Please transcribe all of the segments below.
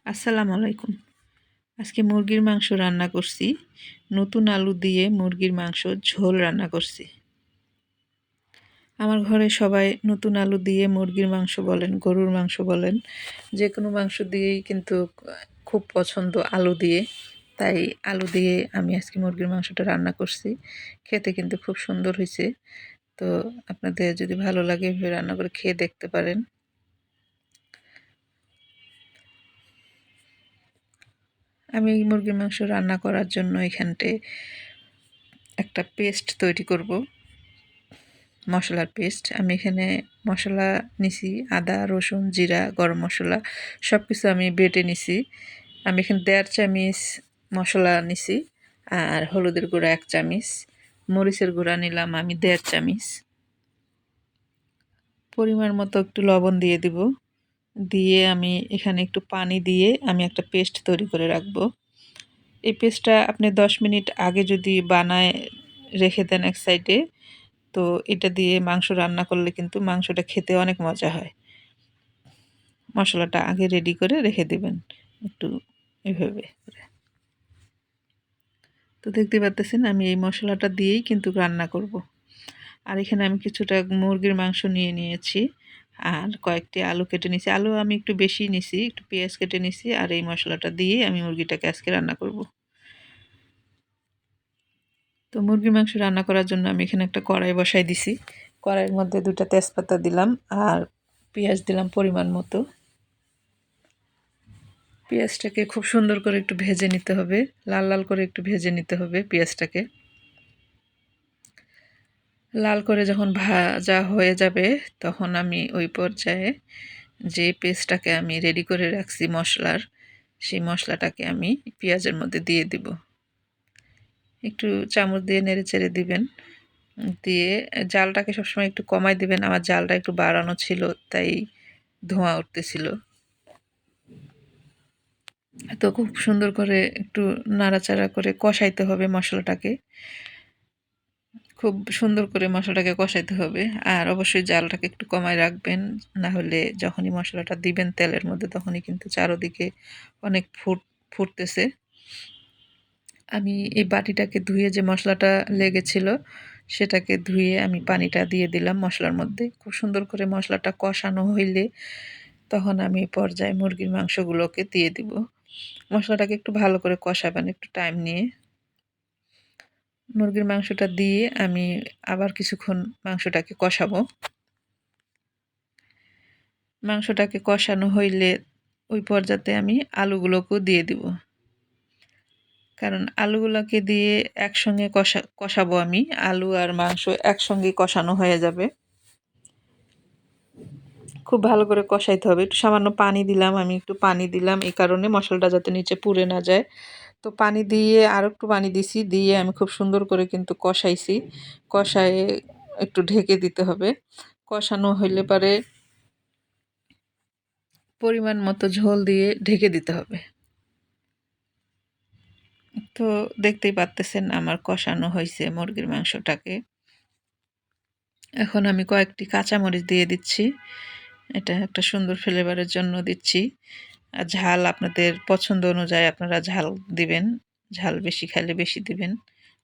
আসসালামু আলাইকুম। আজকে মুরগির মাংস রান্না করছি। নতুন আলু দিয়ে মুরগির মাংস ঝোল রান্না করছি। আমার ঘরে সবাই নতুন আলু দিয়ে মুরগির মাংস বলেন, গরুর মাংস বলেন, যে কোনো মাংস দিয়েই কিন্তু খুব পছন্দ আলু দিয়ে। তাই আলু দিয়ে আমি আজকে মুরগির মাংসটা রান্না করছি। খেতে কিন্তু খুব সুন্দর হয়েছে। তো আপনাদের যদি ভালো লাগে এভাবে রান্না করে খেয়ে দেখতে পারেন। আমি মুরগির মাংস রান্না করার জন্য এখানটায় একটা পেস্ট তৈরি করব, মশলার পেস্ট। আমি এখানে মশলা নিছি, আদা, রসুন, জিরা, গরম মশলা সব কিছু আমি বেটে নিছি। আমি এখানে 1.5 চামচ মশলা নিছি, আর হলুদের গুঁড়া 1 চামচ, মরিচের গুঁড়া নিলাম আমি 1.5 চামচ। পরিমাণ মতো একটু লবণ দিয়ে দিব। দিয়ে আমি এখানে একটু পানি দিয়ে আমি একটা পেস্ট তৈরি করে রাখবো। এই পেস্টটা আপনি 10 মিনিট আগে যদি বানায় রেখে দেন এক সাইডে, তো এটা দিয়ে মাংস রান্না করলে কিন্তু মাংসটা খেতে অনেক মজা হয়। মশলাটা আগে রেডি করে রেখে দেবেন একটু এভাবে করে। তো দেখতে পাচ্ছেন আমি এই মশলাটা দিয়েই কিন্তু রান্না করব। আর এখানে আমি কিছুটা মুরগির মাংস নিয়ে নিয়েছি, আর কয়েকটি আলু কেটে নিয়েছি। আলু আমি একটু বেশি নিছি, একটু পেঁয়াজ কেটে নিছি, আর এই মশলাটা দিয়ে আমি মুরগিটাকে আজকে রান্না করব। তো মুরগির মাংস রান্না করার জন্য আমি এখানে একটা কড়াই বসাই দিছি। কড়াইয়ের মধ্যে 2টা তেজপাতা দিলাম, আর পেঁয়াজ দিলাম পরিমাণ মতো। পেঁয়াজটাকে খুব সুন্দর করে একটু ভেজে নিতে হবে, লাল লাল করে একটু ভেজে নিতে হবে পেঁয়াজটাকে। লাল করে যখন ভাজা হয়ে যাবে, তখন আমি ওই পর্যায়ে যে পেস্টটাকে আমি রেডি করে রাখছি মশলার, সেই মশলাটাকে আমি পেঁয়াজের মধ্যে দিয়ে দিব। একটু চামচ দিয়ে নেড়ে চেড়ে দিবেন। দিয়ে জালটাকে সবসময় একটু কমাই দিবেন। আমার জালটা একটু বাড়ানো ছিল, তাই ধোঁয়া উঠতেছিল। তো খুব সুন্দর করে একটু নাড়াচাড়া করে কষাইতে হবে মশলাটাকে। খুব সুন্দর করে মশলাটাকে কষাইতে হবে, আর অবশ্যই জালটাকে একটু কমায় রাখবেন। না হলে যখনই মশলাটা দিবেন তেলের মধ্যে, তখনই কিন্তু চারদিকে অনেক ফুটতেছে। আমি এই বাটিটাকে ধুয়ে, যে মশলাটা লেগেছিল সেটাকে ধুয়ে আমি পানিটা দিয়ে দিলাম মশলার মধ্যে। খুব সুন্দর করে মশলাটা কষানো হইলে তখন আমি পর্যায়ে মুরগির মাংসগুলোকে দিয়ে দিব। মশলাটাকে একটু ভালো করে কষাবেন একটু টাইম নিয়ে। মুরগির মাংসটা দিয়ে আমি আবার কিছুক্ষণ মাংসটাকে কষাবো। মাংসটাকে কষানো হইলে ওই পর্যাতে আমি আলুগুলোকেও দিয়ে দিব, কারণ আলুগুলোকে দিয়ে একসঙ্গে কষাবো আমি। আলু আর মাংস একসঙ্গে কষানো হয়ে যাবে। খুব ভালো করে কষাইতে হবে। একটু সামান্য পানি দিলাম, আমি একটু পানি দিলাম এই কারণে মশলাটা যাতে নিচে পুড়ে না যায়। তো পানি দিয়ে আরও একটু পানি দিছি, দিয়ে আমি খুব সুন্দর করে কিন্তু কষাইছি। কষায়ে একটু ঢেকে দিতে হবে। কষানো হইলে পরে পরিমাণ মতো ঝোল দিয়ে ঢেকে দিতে হবে। তো দেখতেই পারতেছেন আমার কষানো হয়েছে মুরগির মাংসটাকে। এখন আমি কয়েকটি কাঁচামরিচ দিয়ে দিচ্ছি। এটা একটা সুন্দর ফ্লেভারের জন্য দিচ্ছি। আর ঝাল আপনাদের পছন্দ অনুযায়ী আপনারা ঝাল দিবেন। ঝাল বেশি খেলে বেশি দিবেন,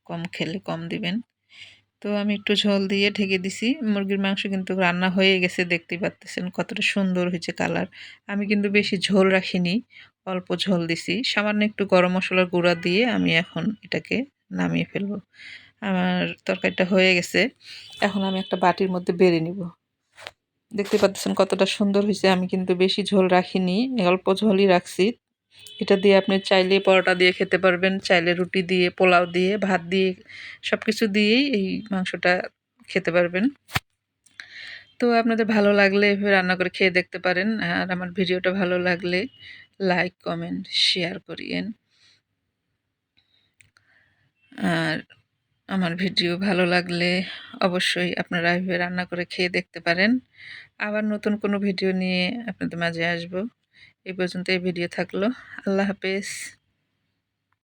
কম খেলে কম দিবেন। তো আমি একটু ঝোল দিয়ে ঢেকে দিছি। মুরগির মাংস কিন্তু রান্না হয়ে গেছে, দেখতেই পাচ্তেছেন কতটা সুন্দর হয়েছে কালার। আমি কিন্তু বেশি ঝোল রাখিনি, অল্প ঝোল দিছি। সামান্য একটু গরম মশলার গুঁড়া দিয়ে আমি এখন এটাকে নামিয়ে ফেলবো। আমার তরকারিটা হয়ে গেছে। এখন আমি একটা বাটির মধ্যে বেড়ে নিব। দেখতে পাচ্ছেন কতটা সুন্দর হয়েছে। আমি কিন্তু বেশি ঝোল রাখিনি, অল্প ঝোলই রাখছি। এটা দিয়ে আপনি চাইলে পরোটা দিয়ে খেতে পারবেন, চাইলে রুটি দিয়ে, পোলাও দিয়ে, ভাত দিয়ে, সব কিছু দিয়েই এই মাংসটা খেতে পারবেন। তো আপনাদের ভালো লাগলে এভাবে রান্না করে খেয়ে দেখতে পারেন। আর আমার ভিডিওটা ভালো লাগলে লাইক, কমেন্ট, শেয়ার করিয়েন। আর আমার ভিডিও ভালো লাগলে অবশ্যই আপনারা এভাবে রান্না করে খেয়ে দেখতে পারেন। আবার নতুন কোনো ভিডিও নিয়ে আপনাদের মাঝে আসবো। এই পর্যন্ত এই ভিডিও থাকলো। আল্লাহ হাফেজ।